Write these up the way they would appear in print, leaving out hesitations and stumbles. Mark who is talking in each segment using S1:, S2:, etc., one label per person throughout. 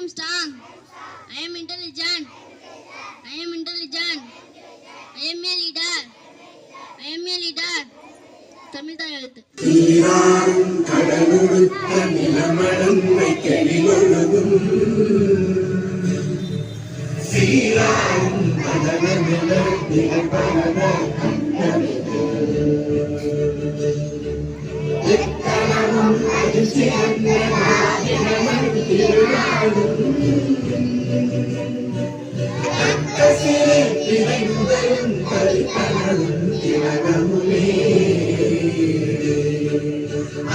S1: am strong. I am intelligent. I am intelligent. I am a leader. I am a leader. Tamil தான் எழுத்து.
S2: நீராடும் கடலுடுத்த நிலமடந்தை கெளிலொழுகும் சீராடும் பதனமென திகழ்பரத கண்டமிது எத்தனமும் அதிசயந்த நாதினமன் திருநாடும் அக்கசிலே இறைமுதலும் பரிதனலும் திலகமுமே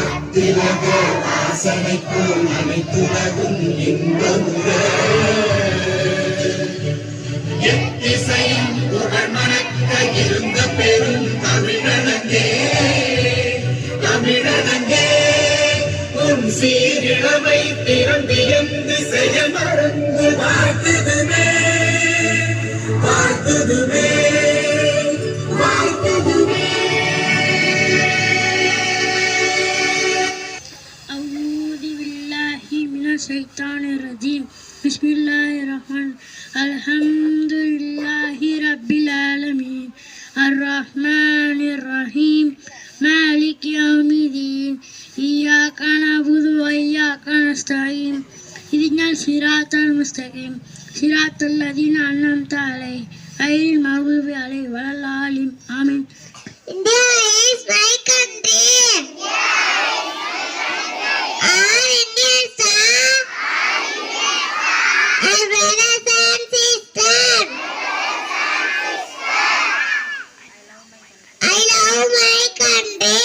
S2: அத்திலக வாசனைக்கும் அனைத்துலகும் இன்பமுற எத்திசையும் புகழ் மணக்க இருந்த பெரும் தமிழனங்கே தமிழனங்கே உன் சீரிழமை திறந்தியந்து செய்ய மறந்து வாழ்த்துதுமே வாழ்த்துதுமே வாழ்த்துதுமே.
S3: Shaitanirrajim. Bismillahirrahmanirrahim. Alhamdulillahi Rabbil Alamin. Ar-Rahmanir-Rahim. Malik Yawmiddin. Iyyaka na'budu wa iyyaka nasta'in. Ihdinas siratal mustaqim. Siratal ladzina an'amta 'alaihim ghairil maghdubi 'alaihim waladdallin. Amin.
S4: India is my country. Our Indians are our brothers and sisters. I love my country.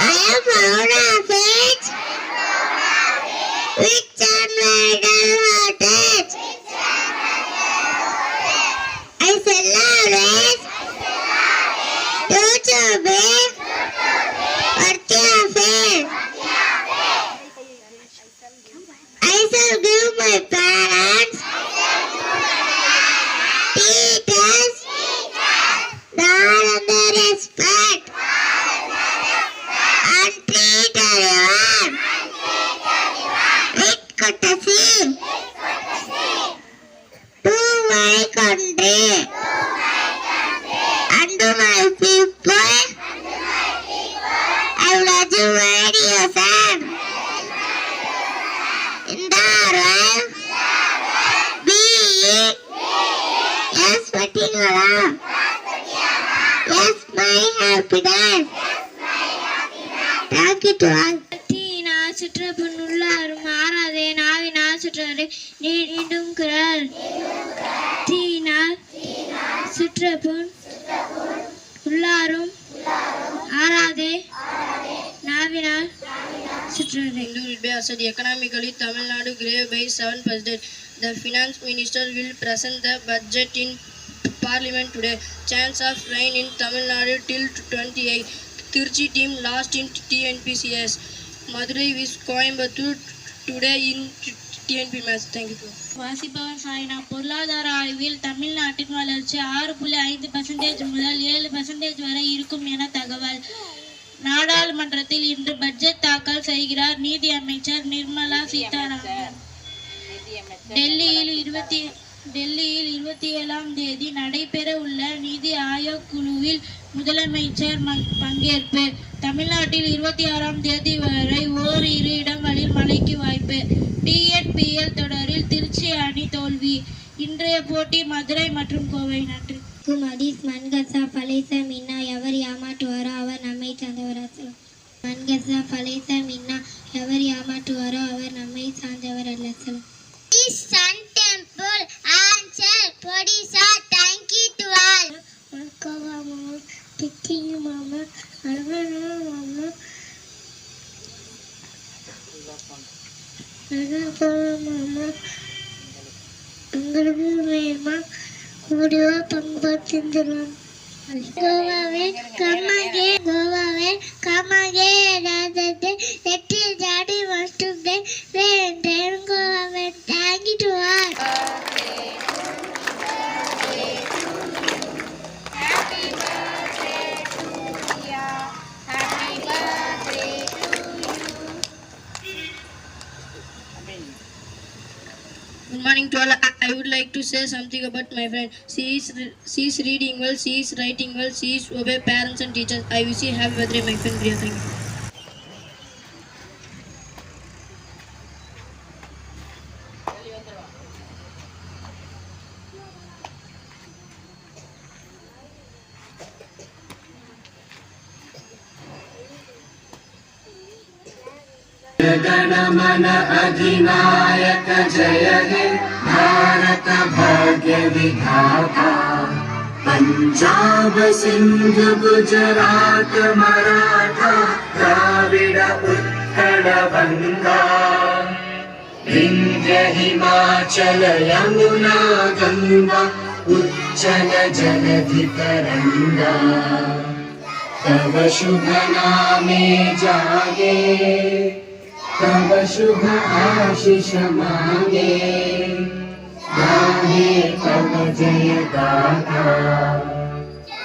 S4: I am proud of it. Rich and well-decorated. I shall always do to be worthy of it. I shall give my parents, teachers, love and their respect, and treat everyone with courtesy. To my country and to my people, I pledge my devotion. In the world, be yes, Fatingala. Yes, my happiness. Thank you to all.
S3: தீயினால் சுற்றப்புண் உள்ளாரும் மாறாதே நாவினால் சுற்றாதே நீண்டும் குரல். தீயினால் சுற்றப்புண் உள்ளாரும் ஆறாதே நாவினால் சுற்றாதே.
S5: Hindu will be assessed economically. Tamil Nadu grew by 7%. The finance minister will present the budget in parliament today. Chance of rain in Tamil Nadu till 28. Tirchi team lost in TNPCS. Madurai vs Coimbatore today in TNP match. Thank you.
S3: வாசிப்பவர் சாய்னா. பொருளாதார ஆய்வில் தமிழ்நாட்டின் வளர்ச்சி 6.5% முதல் 7% வரை இருக்கும் என தகவல். நாடாளுமன்றத்தில் இன்று பட்ஜெட் தாக்கல் செய்கிறார் நீதி அமைச்சர் நிர்மலா சீதாராமன். டெல்லியில் 27ஆம் தேதி நடைபெற உள்ள நிதி ஆயோக் குழுவில் முதலமைச்சர் பங்கேற்பு. தமிழ்நாட்டில் 26ஆம் தேதி வரை ஓரிரு இடங்களில் மழைக்கு வாய்ப்பு. TNPL தொடரில் திருச்சி அணி தோல்வி. இன்றைய போட்டி மதுரை மற்றும் கோவை. நன்றி.
S4: ஹதீஸ் மன்கசா ஃபலைச மின்னா எவர் ஏமாற்றுவாரோ அவர் நம்மை சார்ந்தவர். மன்கசா ஃபலைச மின்னா எவர் ஏமாற்றுவாரோ அவர் நம்மை சார்ந்தவர் அல்ல. Sun Temple answer Podisa. Thank you to all.
S3: Mama, Kitty Mama, Mama,
S4: Govawe kamage radate etti jadi mastu de then Govawe. Thank you to all.
S6: Happy birthday to you. Happy birthday to you.
S5: Good morning to all. I would like to say something about my friend. She is reading well, she is writing well, she is obey parents and teachers. I wish you happy birthday, my friend Priya. Thank you.
S2: गणमन अधिनायक जय हे भारत भाग्य विधाता पंजाब सिंध गुजरात मराठा द्राविड उत्कल बंगा विंध्य हिमाचल यमुना गंगा उच्चल जलधि तरंगा तव शुभ नामे जागे तब शुभ आशीष मांगे गाहे तब जय गाथा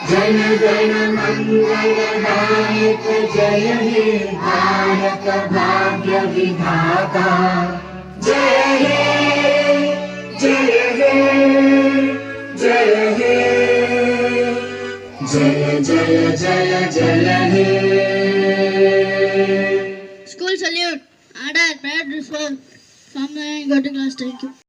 S2: जन गण मंगल नायक जय हे भारत भाग्य विधाता जय हे जय हे जय हे जय जय जय जय हे
S1: School salute. Order, prayer, reform. From the go to class. Thank you.